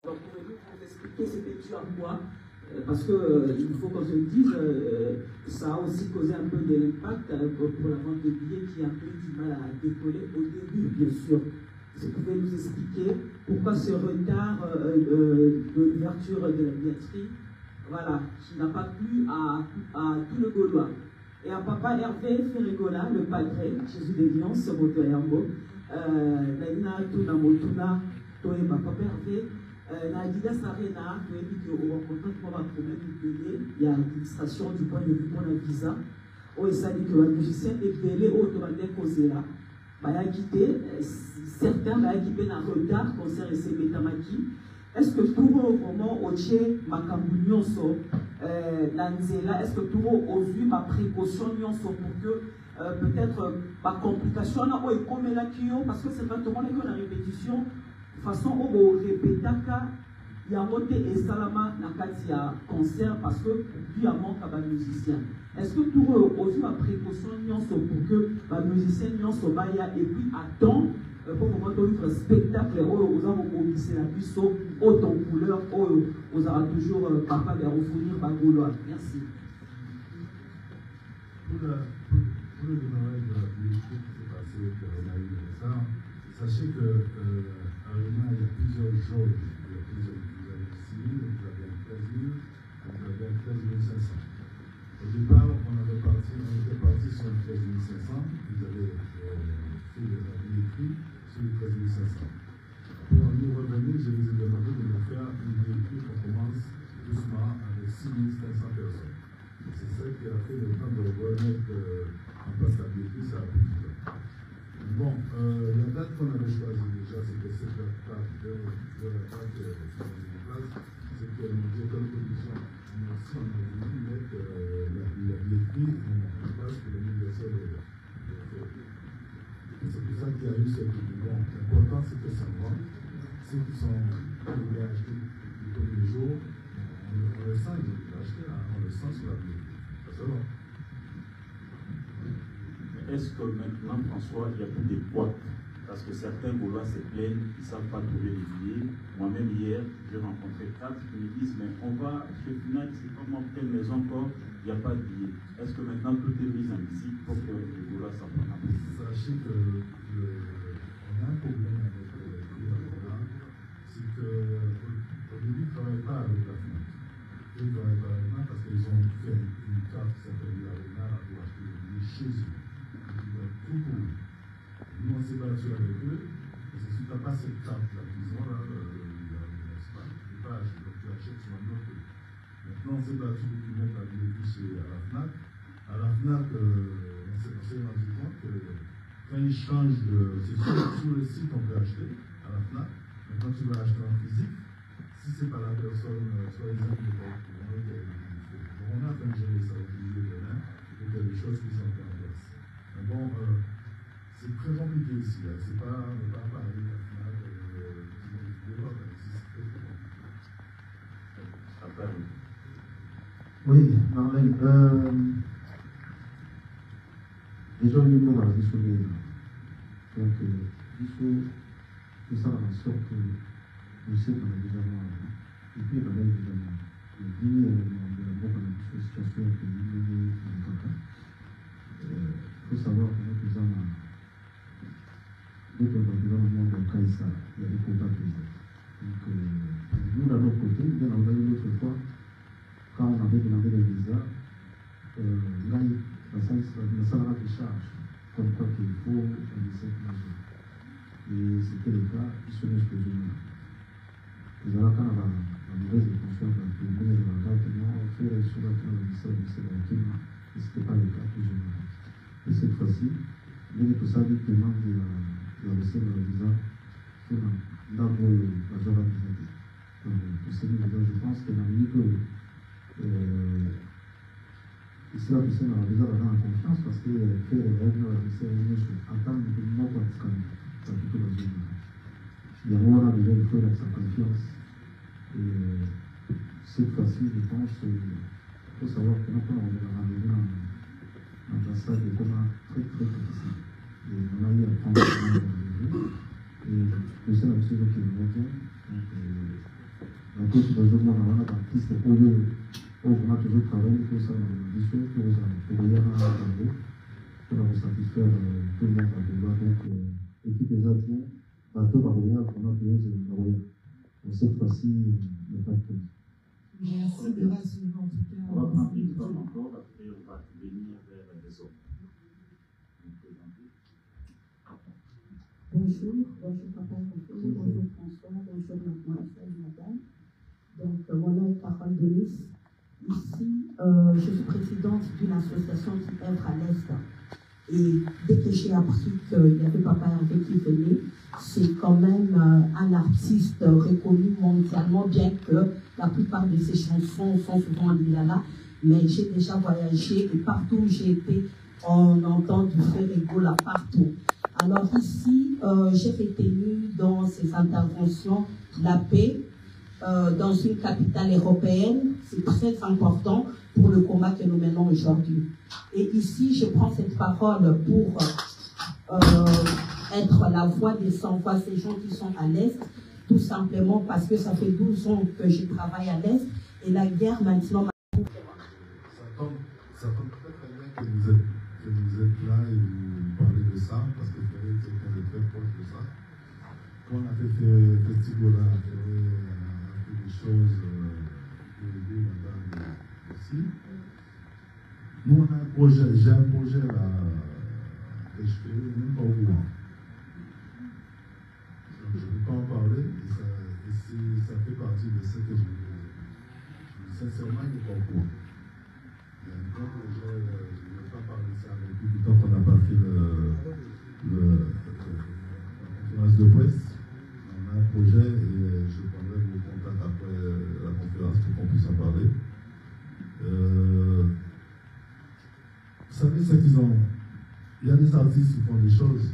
Alors, pouvez-vous vous expliquer c'était dû à quoi? Parce qu'il faut qu'on se dise, ça a aussi causé un peu de l'impact pour la vente de billets qui a un peu du mal à décoller au début, bien sûr. Est-ce que vous pouvez nous expliquer pourquoi ce retard de l'ouverture de la billetterie, voilà, qui n'a pas plu à tout le Gaulois? Et à papa Hervé Ferregola, le padré, Jésus de Vion, ce moto Herbo, Naina Tuna Motuna, Toema, papa Hervé, Adidas Arena, tu as dit qu'on rencontre un problème de délai, il y a l'administration du point de vue pour la visa. Et ça dit que le musicien est belé au Tomadé Kozela. Bah, quitté, certains bah, qui viennent en retard concernant ces métamaki. Est-ce que tout le moment au Tché, ma cambougnonso, Nanzela, est-ce que tout le monde a vu ma précaution pour que peut-être ma complication, parce que c'est vraiment la répétition. De façon où répéter il y a monté et salama nakati à concert parce que lui a manque à musicien. Est-ce que tout aussi ma précaution pour que les musiciens et puis attend pour pouvoir donner un spectacle aux gens au lycée la puissance autant couleur aux aura toujours capable de refournir ma gauloise. Merci. Pour le démarrage de la politique qui s'est passé qu'on a eu ça, sachez que Arena, il y a plusieurs jauges. Vous avez 6 000, vous avez 13 000, vous avez 13 500. Au départ, on était parti sur 13 500, vous avez fait des billetteries sur les 13 500. Pour nous revenir, je vous ai demandé de nous faire une billetterie qu'on commence doucement avec 6 500 personnes. C'est ça qui a fait le temps de remettre en place la billetterie, ça a pris du temps. Bon, la date qu'on avait choisie déjà, c'était cette date de la date qui est en place, c'est que nous écoles production, si on a voulu mettre la billetterie en place pour l'anniversaire de fête. C'est pour ça qu'il y a eu cette billetterie. Bon, l'important c'est que ça va. Ceux qui sont voulu acheter les premiers jours, on le sent, ils ont acheté, on le sent sur la billetterie. Ça va. Est-ce que maintenant, François, il y a plus des boîtes? Parce que certains Gaulois se plaignent, ils ne savent pas trouver les billets. Moi-même, hier, j'ai rencontré 4 qui me disent, mais on va chez Fnac, c'est pas moi, telle maison encore, il n'y a pas de billets. Est-ce que maintenant, tout est mis en visite pour que les Gaulois s'en prennent? Sachez que on a un problème avec les Gaulois, c'est qu'au début, ils ne travaillent pas avec la Fnac. Ils ne travaillent pas avec la Fnac parce qu'ils ont fait une carte qui s'appelle l'Arena pour acheter des billets chez eux. Nous, on s'est battu avec eux, et c'est si tu n'as pas cette carte-là qu'ils ont, là, tu ne peux pas acheter, donc tu achètes sur un autre. Maintenant, on s'est battu pour qu'ils mettent la billetterie à la FNAC. À la FNAC, on s'est rendu compte que quand ils changent c'est sur le site qu'on peut acheter, à la FNAC, mais quand tu vas acheter en physique, si ce n'est pas la personne, soit les amis, on a fait gérer ça au milieu de l'un, et qu'il y a des choses qui sont en place. Bon, c'est très compliqué ici. Hein. C'est pas pareil. Oui, Marlène. Déjà, il nous va sauver. Donc, il faut ça en sorte que nous sommes dans les événements. Et puis, dans les événements. Et puis, dans la situation que nous avons. Il faut savoir que nous avons dès qu'on est dans le monde de Kaïsa, il y a des quotas présents. Donc, nous, d'un autre côté, bien entendu, l'autre fois, quand on avait demandé les visas, là, la salle de charge, comme quoi qu'il faut un 17 mesures. Et c'était le cas, ils se mettent plus ou moins. Et alors, quand la mauvaise conscience a été mise dans la carte, on fait sur la carte de 17 mesures, et ce n'était pas le cas plus ou moins. Et cette fois-ci, il tout ça dit que le membre de la recette de la visa, c'est dans la zone administrative. Donc, pour ces mesures, je pense qu'il y a un que ici, la personne a déjà dans la confiance parce qu'elle fait les règles de la recette en tant que non pratiquant dans toute la zone. Il y a vraiment déjà il faut sa confiance. Et cette fois-ci, je pense qu'il faut savoir que nous, quand on est dans la maison, l'ambassade est vraiment très très difficile. Et on a eu à prendre le rendez-vous. Et le seul monsieur qui nous revient, donc tous les jours, on a artiste pour eux, on a toujours travaillé pour ça dans l'audition, pour rien pour satisfaire tout le monde à devoir. Donc, l'équipe des Asiens, bateau par rien, on a payé de rien. Cette fois-ci, il n'y a pas de cause. Merci de rassurer en tout cas. On va prendre une fois encore, après on va venir vers les autres. Bonjour papa, bonjour François, bonjour mademoiselle, madame. Donc, mon nom est Carole Denis. Ici, je suis présidente d'une association qui œuvre à l'Est. Et dès que j'ai appris qu'il y avait Papa Hervé qui venait, c'est quand même un artiste reconnu mondialement, bien que la plupart de ses chansons sont souvent en lingala. Mais j'ai déjà voyagé et partout où j'ai été, on entend du Ferrego là partout. Alors ici, j'ai retenu dans ces interventions la paix dans une capitale européenne. C'est très important pour le combat que nous menons aujourd'hui. Et ici, je prends cette parole pour être la voix des sans-voix, ces gens qui sont à l'Est, tout simplement parce que ça fait 12 ans que je travaille à l'Est et la guerre maintenant... Ça tombe très bien que vous êtes là et vous parlez de ça, parce que c'est quelqu'un de très proche de ça. Quand on a fait ce festival-là, on a fait des choses pour aider madame aussi. Nous, on a un projet, j'ai un projet là, que je fais même pas au courant. Donc, je ne peux pas en parler, et ça fait partie de ce que je veux dire. Sincèrement, il n'est pas au courant. Il y a un grand projet, je ne vais pas parler de ça avec lui, du temps qu'on n'a pas fait la conférence de presse. On a un projet et je prendrai vos contacts après la conférence pour qu'on puisse en parler. Vous savez ce qu'ils ont. Il y a des artistes qui font des choses.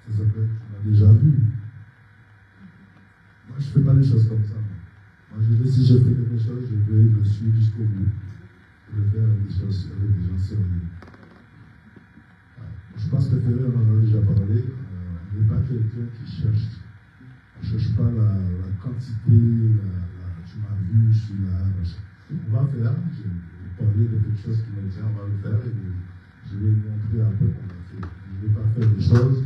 Ça s'appelle, on a déjà vu. Moi, je ne fais pas les choses comme ça. Moi, si je fais quelque chose, je vais le suivre jusqu'au bout. Je vais faire des choses avec des gens sérieux. Je pense que Ferré, on en a déjà parlé. On n'est pas quelqu'un qui cherche. On ne cherche pas la quantité, tu m'as vu, je suis là. On va faire. Je vais parler de quelque chose qui me tient, on va le faire. Et je vais vous montrer après qu'on a fait. Je ne vais pas faire des choses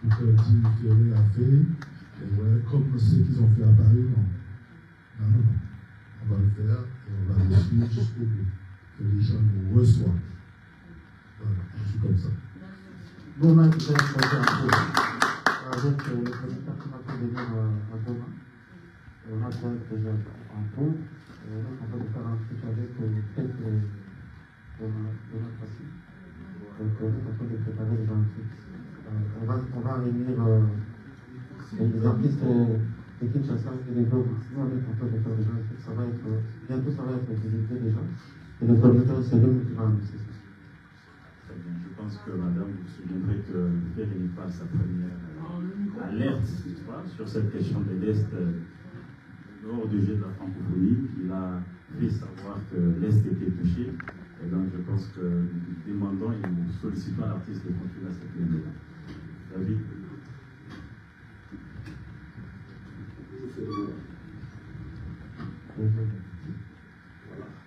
pour faire dire Ferré a fait. Et ouais, comme ceux qu'ils ont fait à Paris, non. Non. On va le faire et on va le suivre jusqu'au bout. Que les gens nous reçoivent. Voilà, je suis comme ça. Nous, on a déjà fait un peu avec le président qui m'a fait venir à Goma. On a déjà un pont. On est en train de faire un truc avec quelques de notre passé. Donc, on est en train de préparer les trucs. On va réunir les artistes de Kinshasa et des Goma. Nous, on est en train de faire des trucs. Ça va être, bientôt, ça va être visité déjà. Et le producteur, c'est lui qui va annoncer ça. Très bien. Je pense que madame, vous vous souviendrez que Ferré n'est pas sa première alerte sur cette question de l'Est lors du jeu de la francophonie. Il a fait savoir que l'Est était touché. Et donc je pense que nous demandons et nous sollicitons l'artiste de continuer à cette ligne-là. David.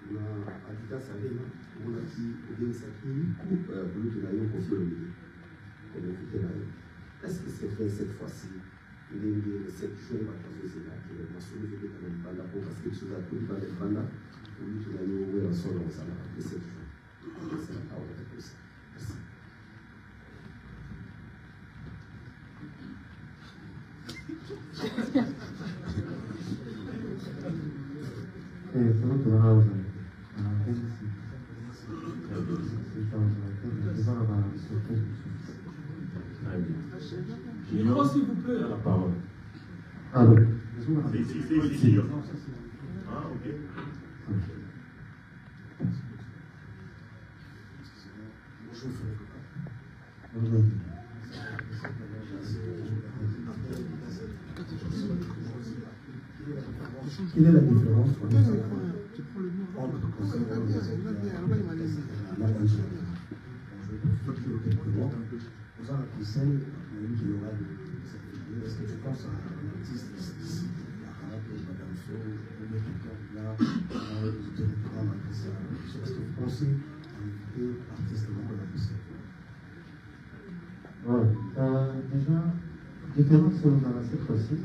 Voilà, Adita Salema, on a dit, est-ce que c'est fait cette fois-ci? Il est 7 jours à cause de cela, qui est mentionné de la pour parce que tu as tout le temps pour lui, tu as eu un sol en salle de 7 jours. C'est la parole de plus. Merci. C'est notre house. Micro, s'il vous plaît. La parole. Alors, C'est ici. Ah, ok. bonjour. Quelle est la différence entre le conseil vous en conseil, est-ce que tu penses à un artiste ici, différence cette fois-ci.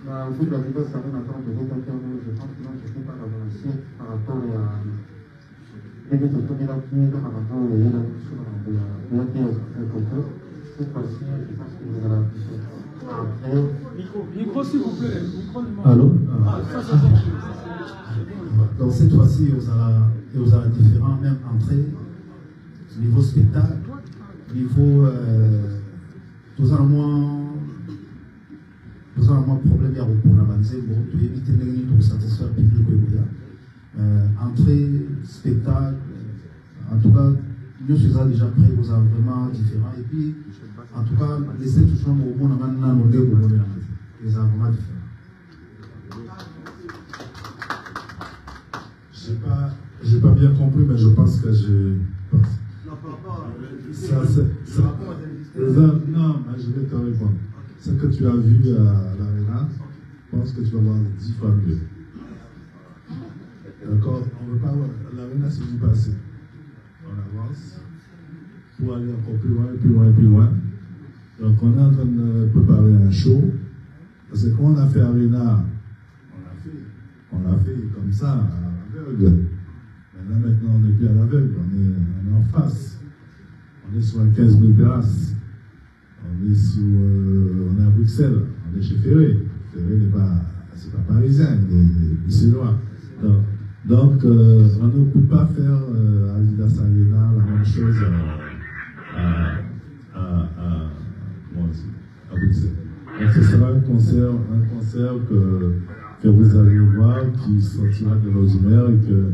Au bout de la débat, ça va attendre de débattre. Je pense que je ne sais pas la balancer par rapport à. Cette fois-ci, je pense que vous allez Micro, s'il vous plaît. Allô? Donc cette fois-ci, vous avez différents, même entrées, niveau spectacle, niveau tout en moins problème pour la bande, pour éviter de satisfaire le public. Entrée, spectacle, en tout cas, nous sommes déjà prêts, vous avez vraiment différents. Et puis, en tout cas, laissez tout le monde au monde, on a nos deux, les vraiment différents. J'ai pas bien compris, mais je pense que je pense. Non, mais je vais te répondre. Ce que tu as vu à l'Arena, je pense que tu vas voir 10 fois mieux. D'accord? On ne veut pas voir. L'Arena, c'est du passé. On avance pour aller encore plus loin, plus loin, plus loin. Donc, on est en train de préparer un show. Parce que quand on a fait Arena, on l'a fait comme ça, à l'aveugle. Maintenant, on n'est plus à l'aveugle, on est en face. On est sur 15 000 places. On est à Bruxelles, on est chez Ferré. Ferré n'est pas, c'est pas parisien, il est suédois. Donc, on ne peut pas faire à Adidas Arena la même chose à Bruxelles. Donc, ce sera un concert que vous allez voir qui sortira de l'ordinaire et que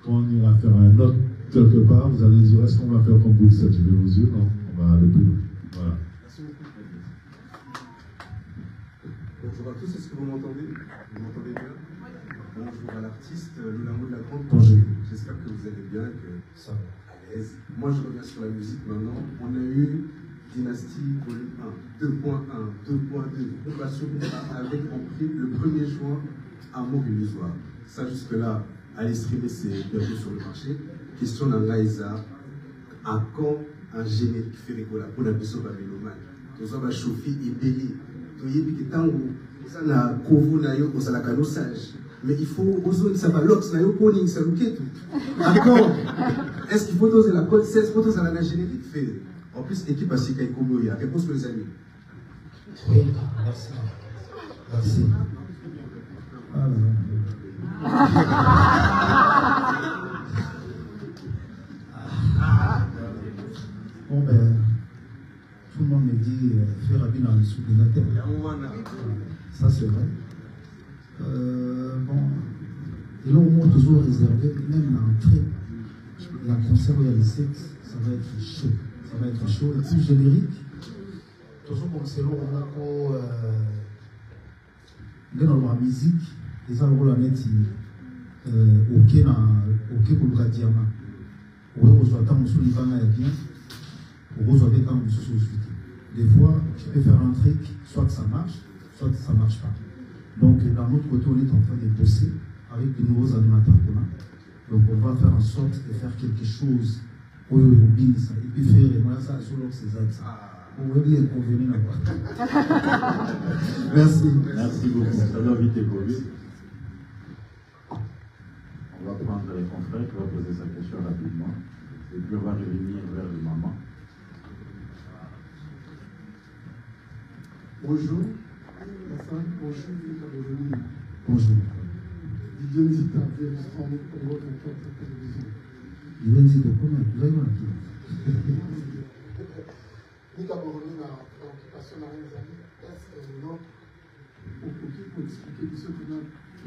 quand on ira faire un autre quelque part, vous allez dire est-ce qu'on va faire comme Bruxelles? Je vais vous dire non, on va aller plus loin. Voilà. Bonjour à tous, est-ce que vous m'entendez? Vous m'entendez bien? Bonjour à l'artiste Loulamo de la Grande Congé. J'espère que vous allez bien, que ça va à l'aise. Moi je reviens sur la musique maintenant. On a eu Dynastie volume 1, 2.1, 2.2. On va s'ouvrir avec en prix le 1er juin Amour illusoire. Ça jusque-là, aller streamer c'est bientôt sur le marché. Question d'Angaïza, à quand un générique fait rigoler pour la biso babylomane? Nous avons chauffé et belé. Mais il faut oser ça va l'autre, ça va l'autre, ça va d'accord. Est-ce qu'il faut oser la code 16 pour oser la générique fait? En plus, l'équipe a signé Kobo, il y a réponse pour les amis. Oui, merci. Merci. Bon ben, tout le monde me dit faire habiller dans le sous de la terre. Ça c'est vrai. Bon, et là au moins toujours réservé, même l'entrée, la concert où il y a les sexes, ça va être chaud. Ça va être chaud. Et puis générique, toujours comme c'est l'eau, on a dans la musique, les gens vont la mettre ok pour le diamant. Ou on soit tant sous les bancs à bien, ou on soit des temps sous le suite. Des fois, tu peux faire un truc, soit que ça marche pas. Donc, d'un autre côté, on est en train de bosser avec de nouveaux animateurs qu'on a. Donc, on va faire en sorte de faire quelque chose où on oublie ça. Et puis faire, et moi, ça, sur l'autre, c'est ça. On va bien convenir là-bas. Merci. Merci beaucoup. Ça doit vite évoluer. On va prendre les confrères qui vont poser sa question rapidement. Et puis, on va revenir vers le maman. Bonjour. Bonjour. Didier Nzita, enregistrement pour votre télévision. Didier Nzita, comment vous avez marqué? Nika Boroni na préoccupation na les amis. Est-ce que non, pour expliquer ce qu'on a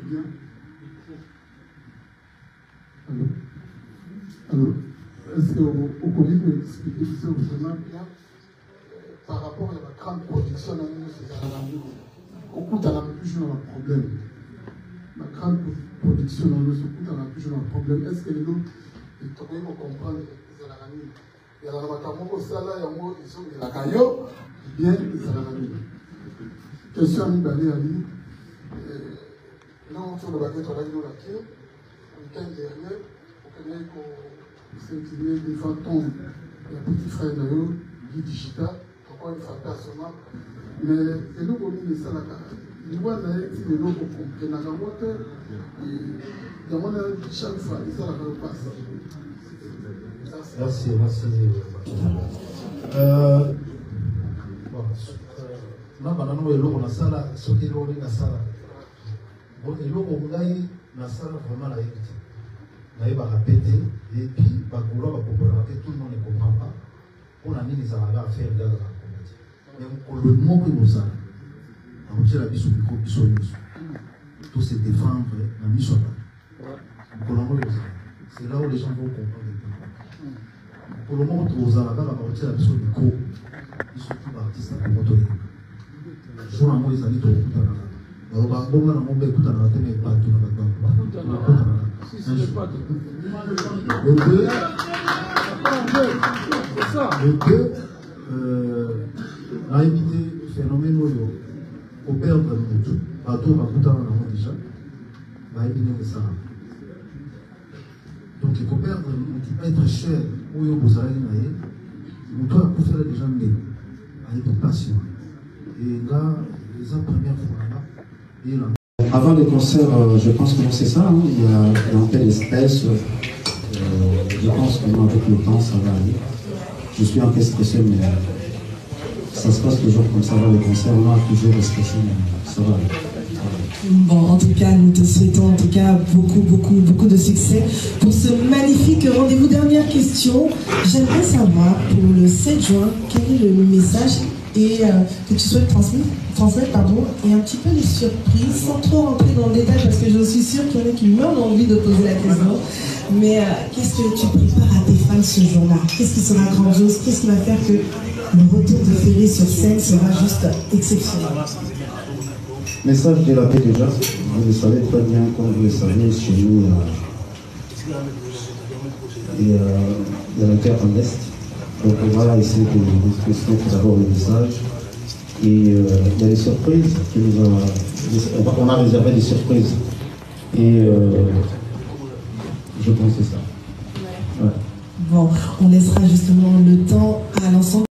bien. Alors, est-ce qu'on peut expliquer ce qu'on a bien par rapport à la grande production dans nous, au coup, on n'a plus un problème. La grande production dans nous, au coup, on n'a plus un problème. Est-ce que nous, ils trouvent comprendre les amis? Il y a la matamoko sala, il y a moi, ils sont la caillou, bien les amis. Question à Nibali Ali. Là, on va être là, nous, la queue. Le week-end dernier, on connaît qu'on s'est utilisé des fantômes. Il y a un petit frère d'ailleurs, Guy Digital. rapport à une fois personnelle. Mais nous, on est ça là. Nous, on a dit que nous, on a chaque fois, ça là, on passe. Merci. Nabana eloko nasala soki eloko nasala bon eloko ngai nasala vraiment nayebi te nayebaka pe te et puis bakolo bakombolaka te tout le monde ne comprend pas mpona nini ezalaka affaire ezalaka komba te mais mokolo moko ekozala akotiela biso biso nyonso to se défendre na miso ya bato mokolo moko ekozala c'est là où les gens vont comprendre mokolo moko tozala kaka bakotiela biso miko biso tu baartiste ya kongo tolenga jour à moi, ils allaient au Koutana. Alors, on va voir mon bec Koutana, on va pas tout le on a évité le phénomène au perdre le monde. Bateau va Koutana déjà. On a évité ça. Donc, il faut perdre le monde, il peut être cher. Où vous allez aller, vous devez faire des gens nés. Avec une passion. Et là, les premières fois là. Avant le concert, je pense que c'est ça, hein, il y a un peu d'espèce. Je pense que avec le temps, ça va aller. Je suis un peu stressé, mais ça se passe toujours comme ça va le concert. On a toujours stressé, mais ça va aller. Bon, en tout cas, nous te souhaitons en tout cas beaucoup de succès pour ce magnifique rendez-vous. Dernière question, j'aimerais savoir pour le 7 juin, quel est le message et que tu souhaites transmettre, et un petit peu les surprises, sans trop rentrer dans le détail, parce que je suis sûre qu'il y en a qui meurent d'envie de poser la question. Mais qu'est-ce que tu prépares à tes fans ce jour-là? Qu'est-ce qui sera grandiose? Qu'est-ce qui va faire que le retour de Ferry sur scène sera juste exceptionnel? Message de la paix déjà, vous le savez très bien, comme vous le savez, chez nous, il y a la guerre en Est. Donc on va essayer de transmettre d'abord le message. Et il y a des surprises qui nous on a réservé des surprises. Et je pense que c'est ça. Ouais. Bon, on laissera justement le temps à l'ensemble.